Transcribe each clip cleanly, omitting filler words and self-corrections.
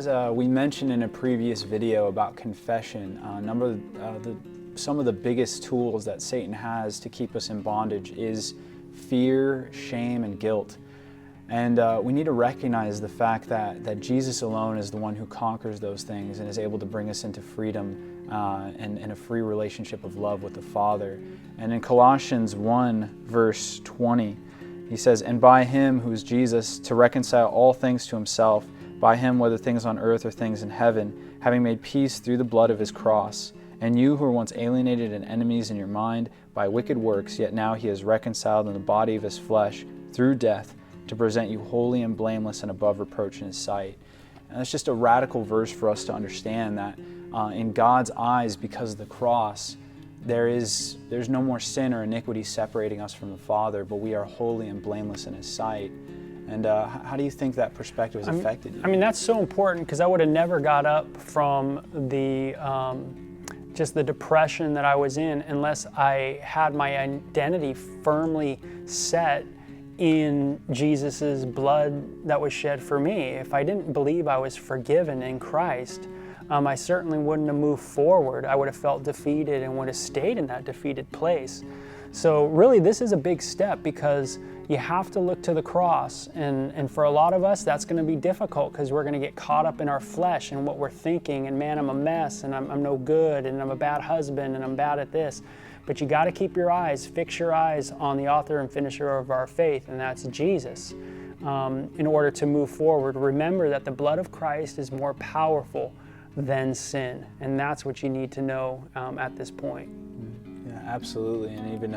As we mentioned in a previous video about confession, some of the biggest tools that Satan has to keep us in bondage is fear, shame, and guilt. And we need to recognize the fact that Jesus alone is the one who conquers those things and is able to bring us into freedom and a free relationship of love with the Father. And in Colossians 1, verse 20, he says, "And by him, who is Jesus, to reconcile all things to himself, by him, whether things on earth or things in heaven, having made peace through the blood of his cross. And you who were once alienated and enemies in your mind by wicked works, yet now he is reconciled in the body of his flesh through death, to present you holy and blameless and above reproach in his sight." And that's just a radical verse for us to understand that in God's eyes, because of the cross, there's no more sin or iniquity separating us from the Father, but we are holy and blameless in his sight. And how do you think that perspective has affected you? I mean, that's so important, because I would have never got up from the just the depression that I was in unless I had my identity firmly set in Jesus's blood that was shed for me. If I didn't believe I was forgiven in Christ, I certainly wouldn't have moved forward. I would have felt defeated and would have stayed in that defeated place. So really, this is a big step, because you have to look to the cross. And for a lot of us, that's going to be difficult, because we're going to get caught up in our flesh and what we're thinking. And man, I'm a mess, and I'm no good, and I'm a bad husband, and I'm bad at this. But you got to keep your eyes, fix your eyes on the author and finisher of our faith, and that's Jesus. In order to move forward, remember that the blood of Christ is more powerful than sin. And that's what you need to know at this point. Yeah, absolutely. And even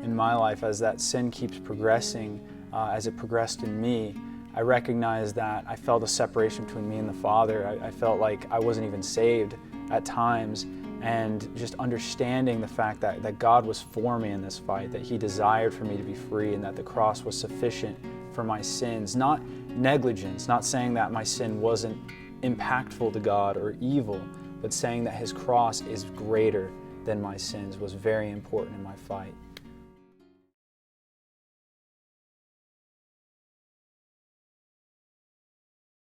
in my life, as that sin keeps progressing, as it progressed in me, I recognized that I felt a separation between me and the Father. I felt like I wasn't even saved at times. And just understanding the fact that God was for me in this fight, that he desired for me to be free, and that the cross was sufficient for my sins. Not negligence, not saying that my sin wasn't impactful to God or evil, but saying that his cross is greater than my sins was very important in my fight.